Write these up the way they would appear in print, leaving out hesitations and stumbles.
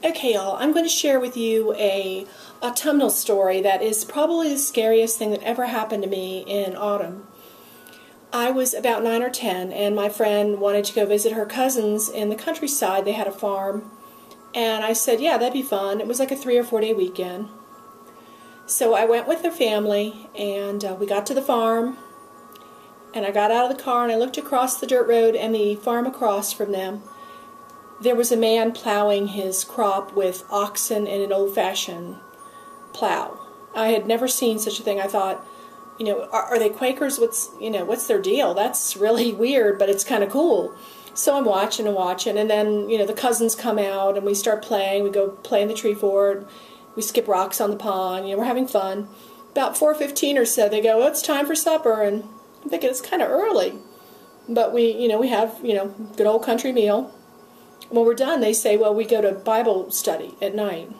Okay, y'all, I'm going to share with you a autumnal story that is probably the scariest thing that ever happened to me in autumn. I was about 9 or 10, and my friend wanted to go visit her cousins in the countryside. They had a farm, and I said, yeah, that'd be fun. It was like a 3 or 4 day weekend. So I went with the family, and we got to the farm, and I got out of the car, and I looked across the dirt road and the farm across from them. There was a man plowing his crop with oxen and an old-fashioned plow. I had never seen such a thing. I thought, are they Quakers? What's their deal? That's really weird, but it's kind of cool. So I'm watching and watching, and then, the cousins come out, and we start playing. We go play in the tree fort. We skip rocks on the pond. We're having fun. About 4:15 or so, they go, oh, it's time for supper, and I'm thinking it's kind of early. But we have, good old country meal. When we're done, they say, well, we go to Bible study at night.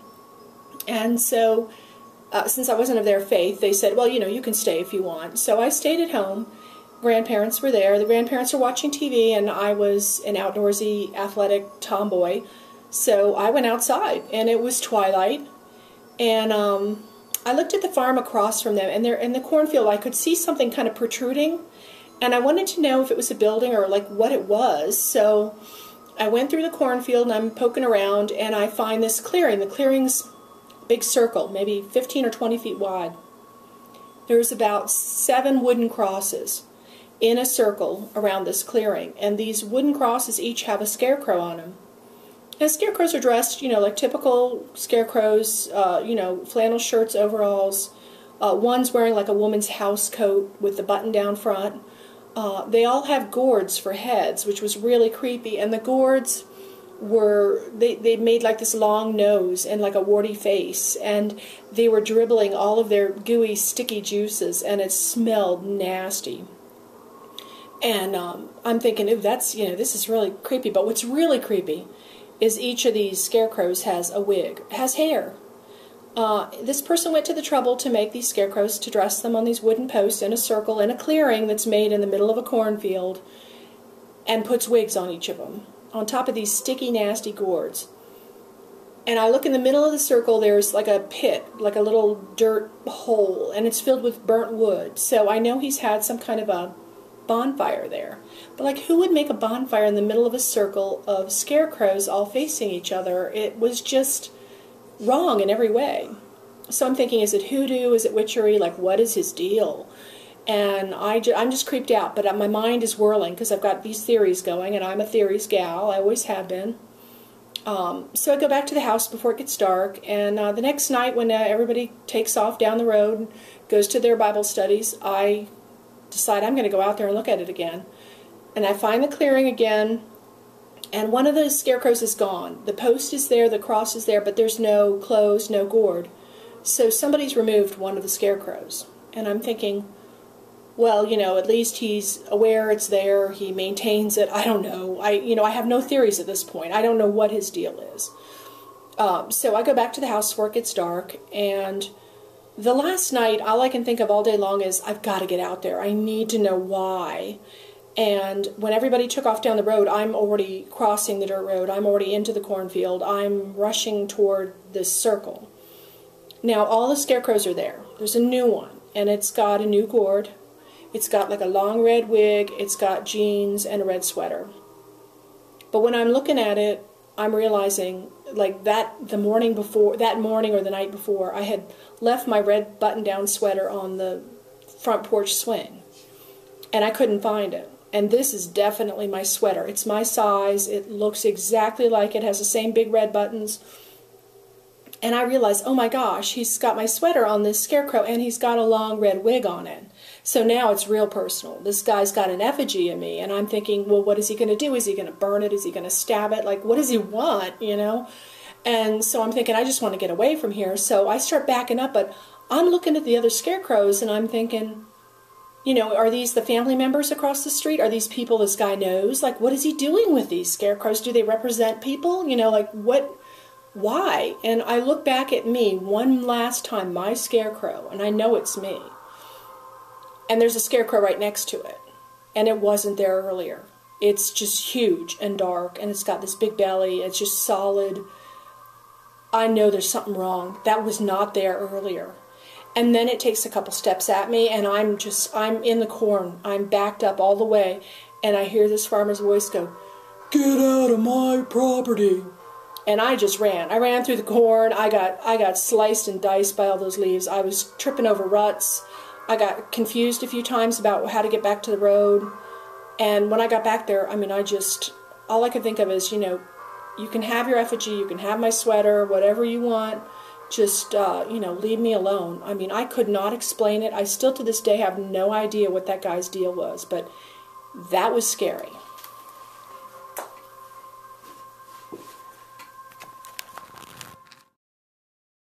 And so, since I wasn't of their faith, they said, well, you can stay if you want. So I stayed at home. Grandparents were there. The grandparents were watching TV, and I was an outdoorsy, athletic tomboy. So I went outside, and it was twilight. And I looked at the farm across from them, and there in the cornfield, I could see something kind of protruding. And I wanted to know if it was a building or like what it was. So I went through the cornfield, and I'm poking around, and I find this clearing. The clearing's a big circle, maybe 15 or 20 feet wide. There's about 7 wooden crosses in a circle around this clearing, and these wooden crosses each have a scarecrow on them. And scarecrows are dressed, like typical scarecrows, flannel shirts, overalls. One's wearing like a woman's house coat with the button down front. They all have gourds for heads, which was really creepy. And the gourds were, they made like this long nose and like a warty face. And they were dribbling all of their gooey, sticky juices, and it smelled nasty. And I'm thinking, oh, that's, this is really creepy. But what's really creepy is each of these scarecrows has a wig, has hair. This person went to the trouble to make these scarecrows, to dress them on these wooden posts in a circle in a clearing that's made in the middle of a cornfield, and puts wigs on each of them, on top of these sticky, nasty gourds. And I look in the middle of the circle, there's like a pit, like a little dirt hole, and it's filled with burnt wood. So I know he's had some kind of a bonfire there. But like, who would make a bonfire in the middle of a circle of scarecrows all facing each other? It was just wrong in every way. So I'm thinking, is it hoodoo? Is it witchery? Like, what is his deal? And I'm just creeped out, but my mind is whirling because I've got these theories going, and I'm a theories gal. I always have been. So I go back to the house before it gets dark, and the next night when everybody takes off down the road and goes to their Bible studies, I decide I'm going to go out there and look at it again. And I find the clearing again, and one of the scarecrows is gone. The post is there, the cross is there, but there's no clothes, no gourd. So somebody's removed one of the scarecrows. And I'm thinking, well, at least he's aware it's there, he maintains it. I don't know. I have no theories at this point. I don't know what his deal is. So I go back to the house before it gets dark, and the last night, all I can think of all day long is, I've got to get out there. I need to know why. And when everybody took off down the road, I'm already crossing the dirt road. I'm already into the cornfield. I'm rushing toward this circle. Now, all the scarecrows are there. There's a new one, and it's got a new gourd. It's got like a long red wig. It's got jeans and a red sweater. But when I'm looking at it, I'm realizing, like, that morning or the night before, I had left my red button-down sweater on the front porch swing, and I couldn't find it. And this is definitely my sweater. It's my size. It looks exactly like it. Has the same big red buttons. And I realized, oh my gosh, he's got my sweater on this scarecrow, and he's got a long red wig on it. So now it's real personal. This guy's got an effigy of me, and I'm thinking, well, what is he going to do? Is he going to burn it? Is he going to stab it? Like, what does he want, And so I'm thinking, I just want to get away from here. So I start backing up, but I'm looking at the other scarecrows, and I'm thinking, are these the family members across the street? Are these people this guy knows? Like, what is he doing with these scarecrows? Do they represent people? Like, what? Why? And I look back at me one last time, my scarecrow, and I know it's me. And there's a scarecrow right next to it. And it wasn't there earlier. It's just huge and dark, and it's got this big belly. It's just solid. I know there's something wrong. That was not there earlier. And then it takes a couple steps at me, and I'm in the corn. I'm backed up all the way, and I hear this farmer's voice go, "Get out of my property." And I just ran. I ran through the corn. I got sliced and diced by all those leaves. I was tripping over ruts. I got confused a few times about how to get back to the road. And when I got back there, I mean, all I could think of is, you can have your effigy, you can have my sweater, whatever you want. Just, leave me alone. I mean, I could not explain it. I still to this day have no idea what that guy's deal was, but that was scary.